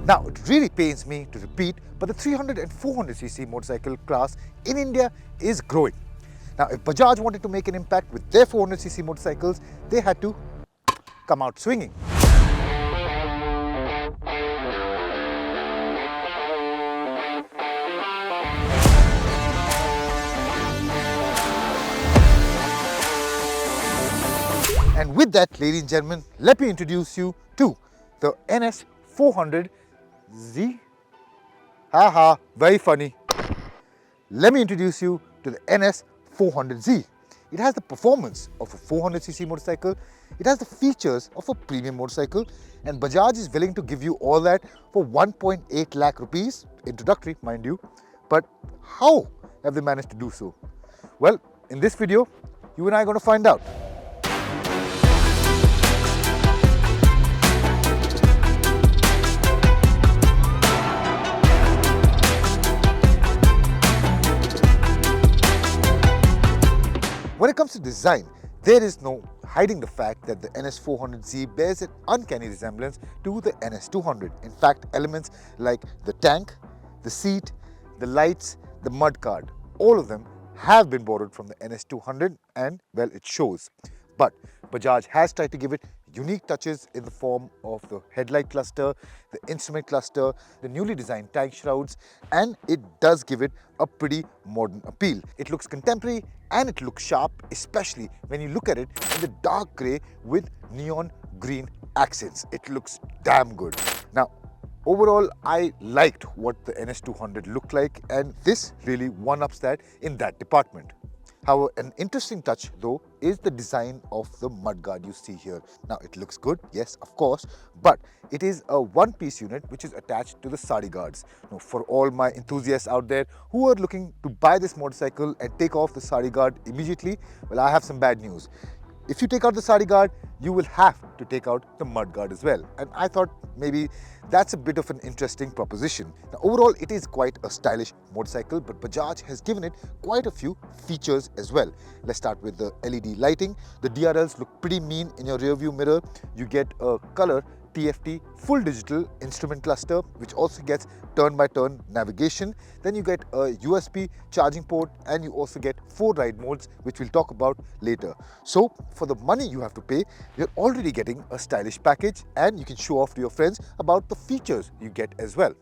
Now, it really pains me to repeat, but the 300 and 400cc motorcycle class in India is growing. Now, if Bajaj wanted to make an impact with their 400cc motorcycles, they had to come out swinging. And with that, ladies and gentlemen, let me introduce you to the NS400Z. Haha, very funny. Let me introduce you to the NS400Z. It has the performance of a 400cc motorcycle, it has the features of a premium motorcycle, and Bajaj is willing to give you all that for 1.8 lakh rupees, introductory mind you. But how have they managed to do so? Well, in this video, you and I are going to find out. When it comes to design, there is no hiding the fact that the NS400Z bears an uncanny resemblance to the NS200. In fact, elements like the tank, the seat, the lights, the mudguard, all of them have been borrowed from the NS200 and, well, it shows. But Bajaj has tried to give it unique touches in the form of the headlight cluster, the instrument cluster, the newly designed tank shrouds, and it does give it a pretty modern appeal. It looks contemporary and it looks sharp, especially when you look at it in the dark grey with neon green accents. It looks damn good. Now, overall, I liked what the NS200 looked like, and this really one-ups that in that department. However, an interesting touch though is the design of the mudguard you see here. Now, it looks good, yes, of course, but it is a one-piece unit which is attached to the sari guards. Now, for all my enthusiasts out there who are looking to buy this motorcycle and take off the sari guard immediately, well, I have some bad news. If you take out the sari guard, you will have to take out the mudguard as well. And I thought maybe that's a bit of an interesting proposition. Now, overall, it is quite a stylish motorcycle, but Bajaj has given it quite a few features as well. Let's start with the LED lighting. The DRLs look pretty mean in your rear view mirror. You get a color TFT full digital instrument cluster, which also gets turn-by-turn navigation. Then you get a USB charging port, and you also get 4 ride modes, which we'll talk about later. So for the money you have to pay, you're already getting a stylish package, and you can show off to your friends about the features you get as well.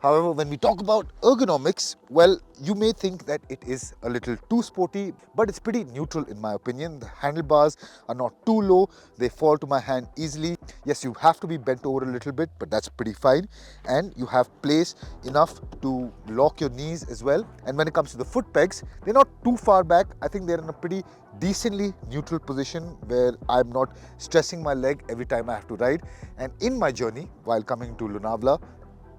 However, when we talk about ergonomics, well, you may think that it is a little too sporty, but it's pretty neutral in my opinion. The handlebars are not too low, they fall to my hand easily. Yes, you have to be bent over a little bit, but that's pretty fine. And you have place enough to lock your knees as well. And when it comes to the foot pegs, they're not too far back. I think they're in a pretty decently neutral position where I'm not stressing my leg every time I have to ride. And in my journey, while coming to Lonavala,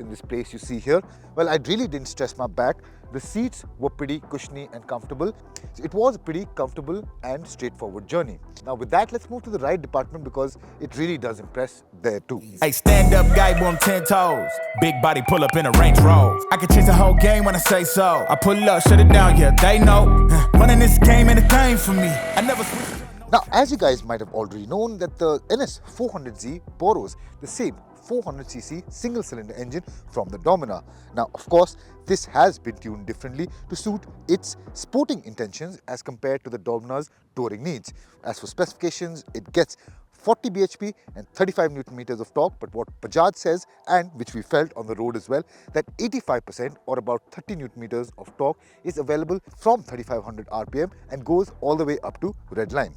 in this place you see here, well, I really didn't stress my back. The seats were pretty cushiony and comfortable. So it was a pretty comfortable and straightforward journey. Now with that, let's move to the ride department because it really does impress there too. Hey, stand up guy on 10 toes. Big body pull up in a Range Rover. I can change the whole game when I say so. I pull up, shut it down, yeah, they know. Running this game ain't a thing for me. I never switch. Now, as you guys might have already known, that the NS400Z borrows the same 400cc single-cylinder engine from the Dominar. Now, of course, this has been tuned differently to suit its sporting intentions as compared to the Dominar's touring needs. As for specifications, it gets 40 bhp and 35 Newton meters of torque, but what Bajaj says, and which we felt on the road as well, that 85% or about 30 Newton meters of torque is available from 3500 RPM and goes all the way up to red line.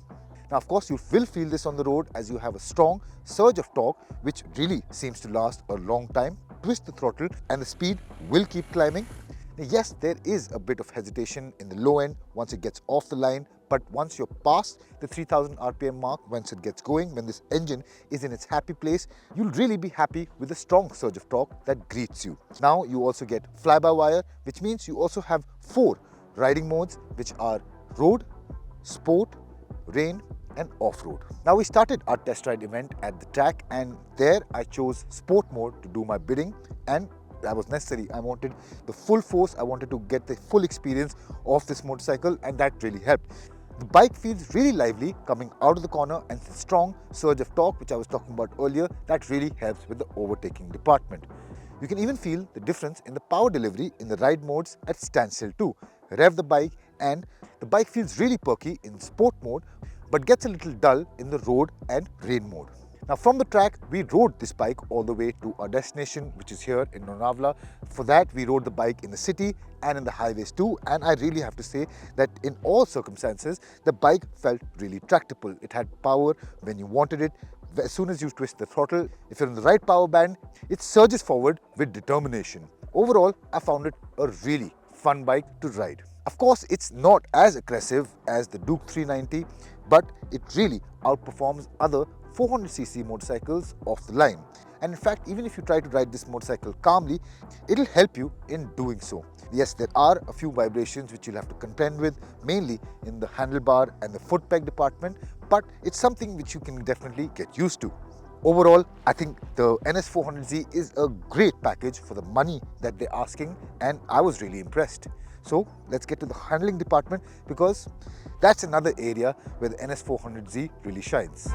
Now, of course, you will feel this on the road as you have a strong surge of torque, which really seems to last a long time. Twist the throttle and the speed will keep climbing. Now, yes, there is a bit of hesitation in the low end once it gets off the line, but once you're past the 3000 RPM mark, once it gets going, when this engine is in its happy place, you'll really be happy with the strong surge of torque that greets you. Now, you also get fly-by-wire, which means you also have 4 riding modes, which are road, sport, rain, and off-road. Now we started our test ride event at the track, and there I chose sport mode to do my bidding, and that was necessary. I wanted the full force, I wanted to get the full experience of this motorcycle, and that really helped. The bike feels really lively coming out of the corner, and the strong surge of torque which I was talking about earlier, that really helps with the overtaking department. You can even feel the difference in the power delivery in the ride modes at standstill too. Rev the bike and the bike feels really perky in sport mode but gets a little dull in the road and rain mode. Now from the track, we rode this bike all the way to our destination, which is here in Lonavala. For that, we rode the bike in the city and in the highways too, and I really have to say that in all circumstances, the bike felt really tractable. It had power when you wanted it. As soon as you twist the throttle, if you're in the right power band, it surges forward with determination. Overall, I found it a really fun bike to ride. Of course, it's not as aggressive as the Duke 390, but it really outperforms other 400cc motorcycles off the line. And in fact, even if you try to ride this motorcycle calmly, it'll help you in doing so. Yes, there are a few vibrations which you'll have to contend with, mainly in the handlebar and the foot peg department, but it's something which you can definitely get used to. Overall, I think the NS400Z is a great package for the money that they're asking, and I was really impressed. So let's get to the handling department, because that's another area where the NS400Z really shines.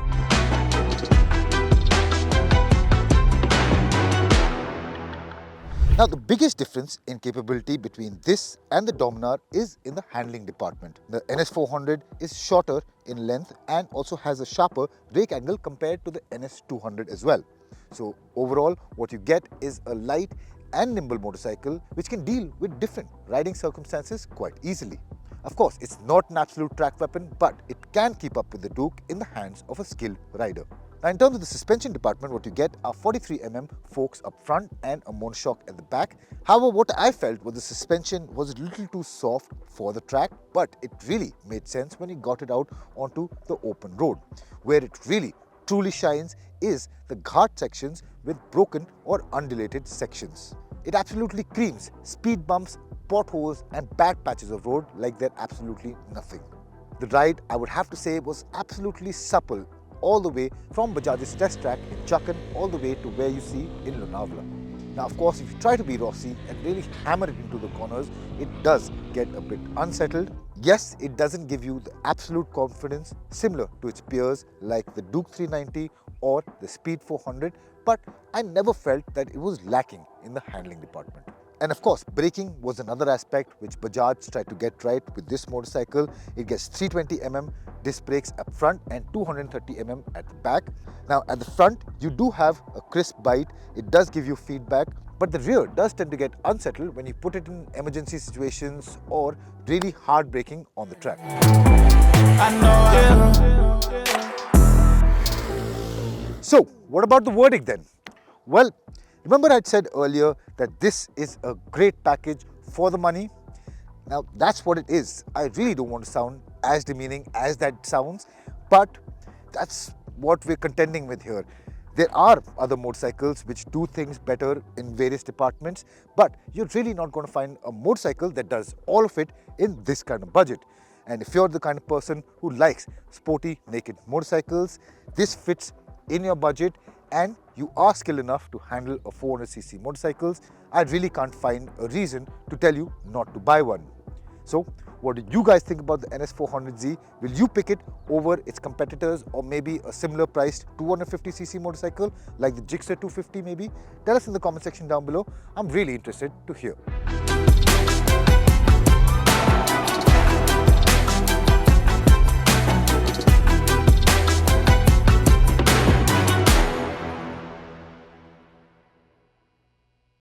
Now, the biggest difference in capability between this and the Dominar is in the handling department. The NS400 is shorter in length and also has a sharper brake angle compared to the NS200 as well. So overall, what you get is a light and nimble motorcycle which can deal with different riding circumstances quite easily. Of course, it's not an absolute track weapon, but it can keep up with the Duke in the hands of a skilled rider. Now, in terms of the suspension department, what you get are 43mm forks up front and a monoshock at the back. However, what I felt was the suspension was a little too soft for the track, but it really made sense when you got it out onto the open road. Where it really truly shines is the ghat sections with broken or undulated sections. It absolutely creams speed bumps, potholes and bad patches of road like they're absolutely nothing. The ride, I would have to say, was absolutely supple all the way from Bajaj's test track in Chakan all the way to where you see in Lonavala. Now, of course, if you try to be Rossi and really hammer it into the corners, it does get a bit unsettled. Yes, it doesn't give you the absolute confidence similar to its peers like the Duke 390 or the Speed 400, but I never felt that it was lacking in the handling department. And of course, braking was another aspect which Bajaj tried to get right with this motorcycle. It gets 320mm disc brakes up front and 230mm at the back. Now at the front, you do have a crisp bite. It does give you feedback, but the rear does tend to get unsettled when you put it in emergency situations or really hard braking on the track. So what about the verdict then? Well, remember I'd said earlier that this is a great package for the money? Now that's what it is. I really don't want to sound as demeaning as that sounds, but that's what we're contending with here. There are other motorcycles which do things better in various departments, but you're really not going to find a motorcycle that does all of it in this kind of budget. And if you're the kind of person who likes sporty naked motorcycles, this fits in your budget and you are skilled enough to handle a 400cc motorcycles, I really can't find a reason to tell you not to buy one. So what do you guys think about the NS400Z? Will you pick it over its competitors or maybe a similar priced 250cc motorcycle like the Gixxer 250 maybe? Tell us in the comment section down below. I'm really interested to hear.